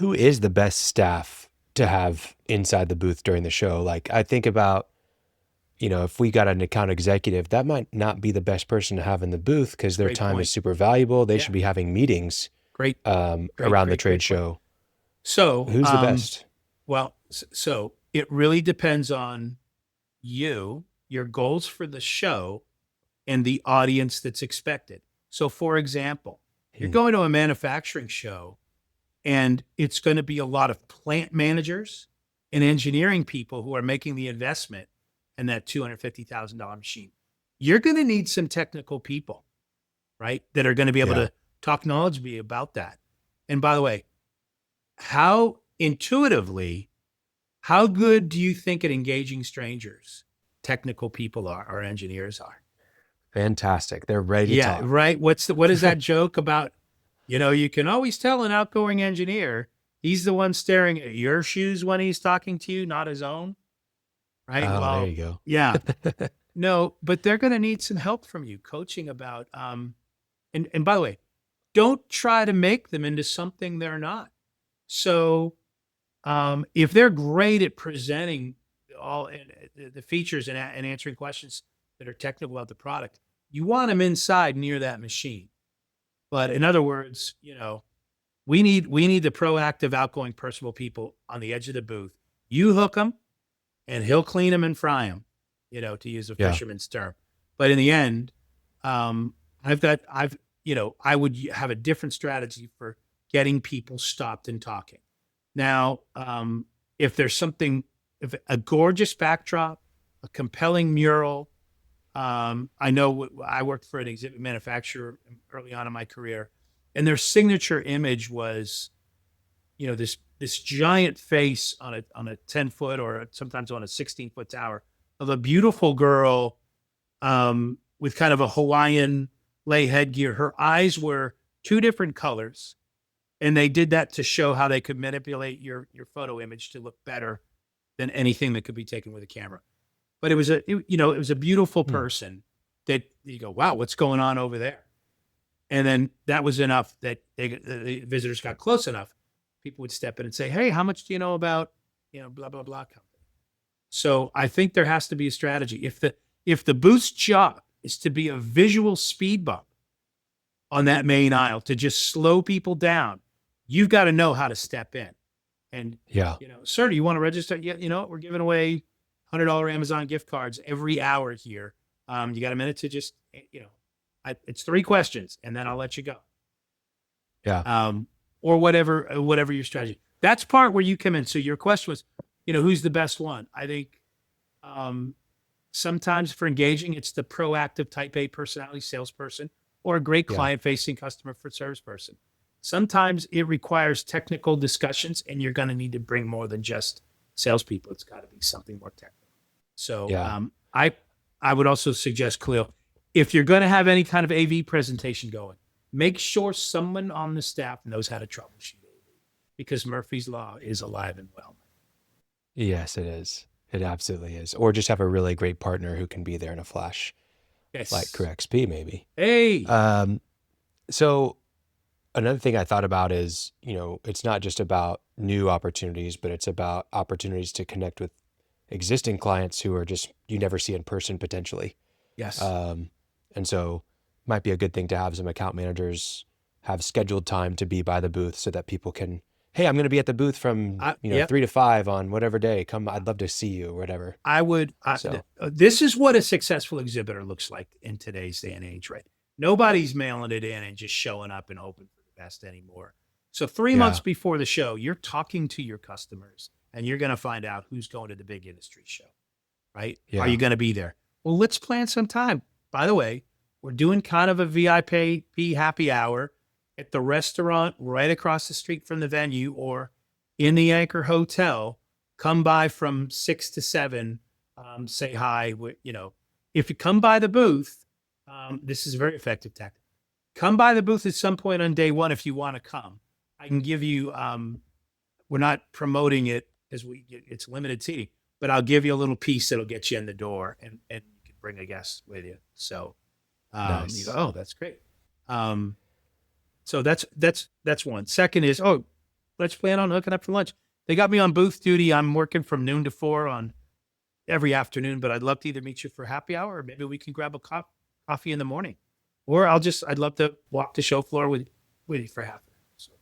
Who is the best staff to have inside the booth during the show? Like I think about, if we got an account executive, that might not be the best person to have in the booth because their Great time is point. super valuable. They Yeah. should be having meetings Great, around the trade great point. show. So, Who's the best? so it really depends on you, your goals for the show, and the audience that's expected. So, for example, you're Hmm. going to a manufacturing show and it's going to be a lot of plant managers and engineering people who are making the investment in that $250,000 machine. You're going to need some technical people, right? That are going to be able Yeah. to talk knowledgeably about that. And by the way, how intuitively, how good do you think at engaging strangers technical people are or engineers are? Fantastic. They're ready to Yeah, talk. right. What is that joke about? You can always tell an outgoing engineer, he's the one staring at your shoes when he's talking to you, not his own. Right. Oh, there Well, you go. yeah. No, but they're going to need some help from you, coaching about and by the way, don't try to make them into something they're not. So if they're great at presenting all the features and answering questions that are technical about the product, you want them inside near that machine. But in other words, we need the proactive, outgoing, personable people on the edge of the booth. You hook them, and he'll clean them and fry them. To use a Yeah. fisherman's term. But in the end, um, I would have a different strategy for getting people stopped and talking. Now, if there's something, if a gorgeous backdrop, a compelling mural, I know I worked for an exhibit manufacturer early on in my career, and their signature image was, this giant face on a 10-foot or sometimes on a 16-foot tower of a beautiful girl, with kind of a Hawaiian lei headgear. Her eyes were two different colors, and they did that to show how they could manipulate your photo image to look better than anything that could be taken with a camera. But it was a beautiful Hmm. person that you go, wow, what's going on over there? And then that was enough that the visitors got close enough. People would step in and say, hey, how much do you know about, blah, blah, blah company? So I think there has to be a strategy. If the booth's job is to be a visual speed bump on that main aisle to just slow people down, you've got to know how to step in. And, Yeah. sir, do you want to register? Yeah, we're giving away $100 Amazon gift cards every hour here. You got a minute to just, it's 3 questions and then I'll let you go. Yeah. Or whatever your strategy. That's part where you come in. So your question was, who's the best one? I think sometimes for engaging, it's the proactive type A personality salesperson or a great Yeah. client facing customer service person. Sometimes it requires technical discussions, and you're going to need to bring more than just salespeople. It's got to be something more technical. So Yeah. I would also suggest, Khalil, if you're going to have any kind of AV presentation going, make sure someone on the staff knows how to troubleshoot AV, because Murphy's Law is alive and well. Yes, it is. It absolutely is. Or just have a really great partner who can be there in a flash, like Yes. Crew XP maybe. Hey. Um, so another thing I thought about is, it's not just about new opportunities, but it's about opportunities to connect with existing clients who are just you never see in person potentially. Yes. Um, and so might be a good thing to have some account managers have scheduled time to be by the booth so that people can, hey, I'm going to be at the booth from, Yep. 3 to 5 on whatever day. Come, I'd love to see you or whatever. I would. So This is what a successful exhibitor looks like in today's day and age, right? Nobody's mailing it in and just showing up and hoping for the best anymore. So 3 months yeah, before the show, you're talking to your customers, and you're going to find out who's going to the big industry show, right? Are you yeah, going to be there? Well, let's plan some time. By the way, we're doing kind of a VIP happy hour at the restaurant right across the street from the venue, or in the Anchor Hotel. Come by from 6 to 7. Say hi. If you come by the booth, this is a very effective tactic. Come by the booth at some point on day one if you want to come. I can give you. We're not promoting it because it's limited seating, but I'll give you a little piece that'll get you in the door, and you can bring a guest with you. So you go, nice. oh, that's great. Um, so that's one. Second is, oh, let's plan on hooking up for lunch. They got me on booth duty. I'm working from noon to 4 on every afternoon, but I'd love to either meet you for happy hour or maybe we can grab a coffee in the morning. Or I'd love to walk the show floor with you for half an hour. So,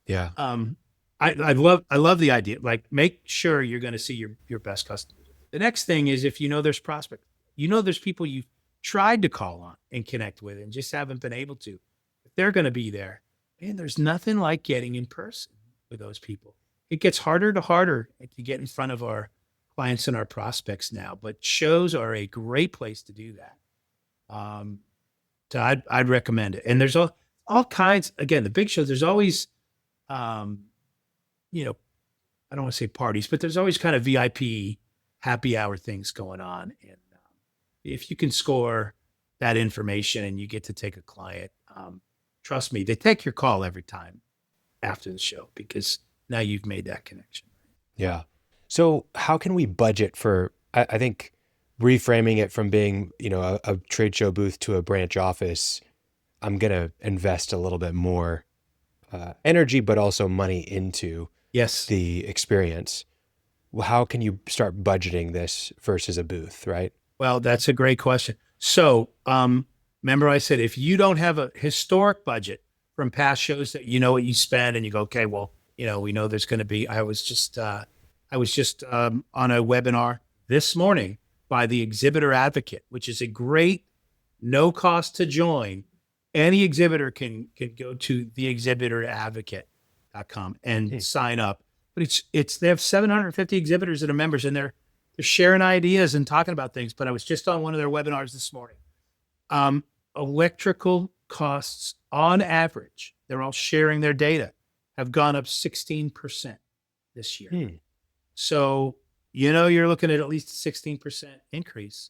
Yeah. um, I love the idea. Like, make sure you're going to see your best customers. The next thing is, if you know there's prospects, you know there's people you've tried to call on and connect with and just haven't been able to. If they're going to be there, man, there's nothing like getting in person with those people. It gets harder to get in front of our clients and our prospects now, but shows are a great place to do that. Um, so I'd recommend it. And there's all kinds, again, the big shows, there's always, um, you know, I don't want to say parties, but there's always kind of VIP happy hour things going on. And if you can score that information and you get to take a client, trust me, they take your call every time after the show because now you've made that connection. Yeah. So how can we budget for, I think reframing it from being, a trade show booth to a branch office, I'm going to invest a little bit more energy, but also money into Yes. the experience. How can you start budgeting this versus a booth, right? Well, that's a great question. So, remember I said, if you don't have a historic budget from past shows that you know what you spend and you go, okay, well, we know there's going to be, I was just on a webinar this morning by the Exhibitor Advocate, which is a great no cost to join. Any exhibitor can go to theexhibitoradvocate.com and sign up. But they have 750 exhibitors that are members, and they're sharing ideas and talking about things. But I was just on one of their webinars this morning. Electrical costs on average, they're all sharing their data, have gone up 16% this year. So, you're looking at least a 16% increase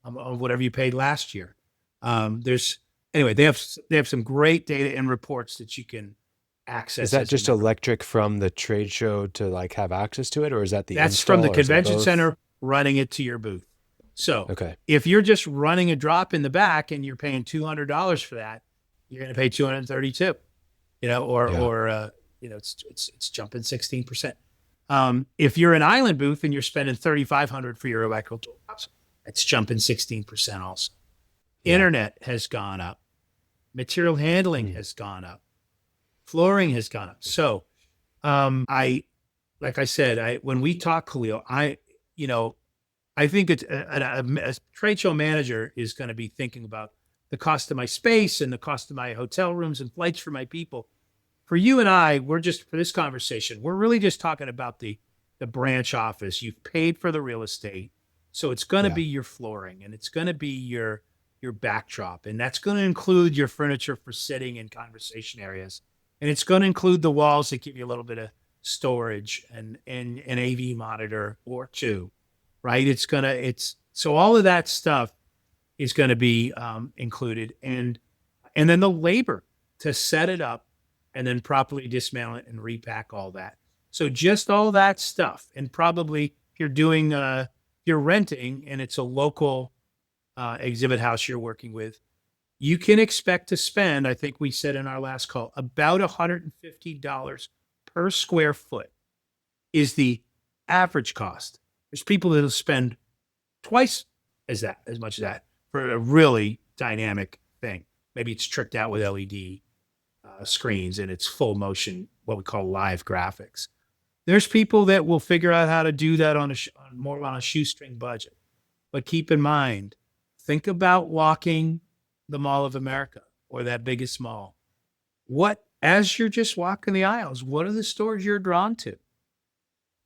of whatever you paid last year. Anyway, they have some great data and reports that you can access. Is that just electric from the trade show to have access to it, or is that that's from the convention center running it to your booth? So okay, if you're just running a drop in the back and you're paying $200 for that, you're going to pay $232. It's jumping 16%. If you're an island booth and you're spending $3,500 for your electrical drops, it's jumping 16% also. Yeah. Internet has gone up. Material handling has gone up. Flooring has gone up. So, like I said, when we talk, Khalil, I think it's a trade show manager is going to be thinking about the cost of my space and the cost of my hotel rooms and flights for my people. For you and I, for this conversation, we're really just talking about the branch office. You've paid for the real estate. So it's going to be your flooring and it's going to be your backdrop. And that's going to include your furniture for sitting and conversation areas. And it's going to include the walls that give you a little bit of storage and an AV monitor or two, right? So all of that stuff is going to be included. And then the labor to set it up and then properly dismantle it and repack all that. So just all that stuff. And probably if you're renting and it's a local exhibit house you're working with, you can expect to spend, I think we said in our last call, about $150 per square foot is the average cost. There's people that'll spend twice as much as that for a really dynamic thing. Maybe it's tricked out with LED screens and it's full motion, what we call live graphics. There's people that will figure out how to do that more on a shoestring budget. But keep in mind, think about walking the Mall of America or that biggest mall. As you're just walking the aisles, what are the stores you're drawn to?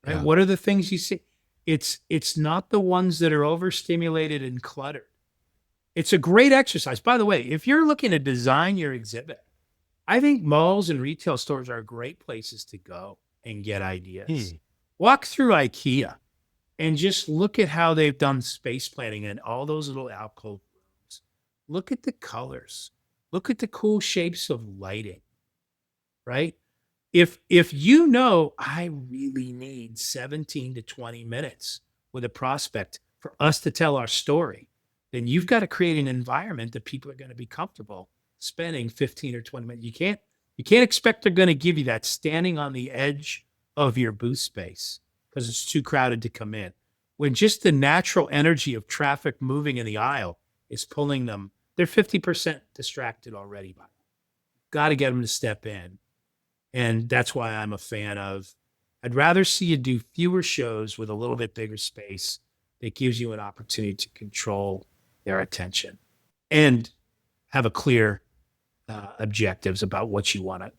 Right? Yeah. What are the things you see? It's not the ones that are overstimulated and cluttered. It's a great exercise. By the way, if you're looking to design your exhibit, I think malls and retail stores are great places to go and get ideas. Walk through IKEA and just look at how they've done space planning and all those little alcove rooms. Look at the colors. Look at the cool shapes of lighting, right? If I really need 17 to 20 minutes with a prospect for us to tell our story, then you've got to create an environment that people are going to be comfortable spending 15 or 20 minutes. You can't You can't expect they're going to give you that standing on the edge of your booth space because it's too crowded to come in. When just the natural energy of traffic moving in the aisle is pulling them, they're 50% distracted already by it. Got to get them to step in. And that's why I'm a fan of, I'd rather see you do fewer shows with a little bit bigger space that gives you an opportunity to control their attention and have a clear objectives about what you want to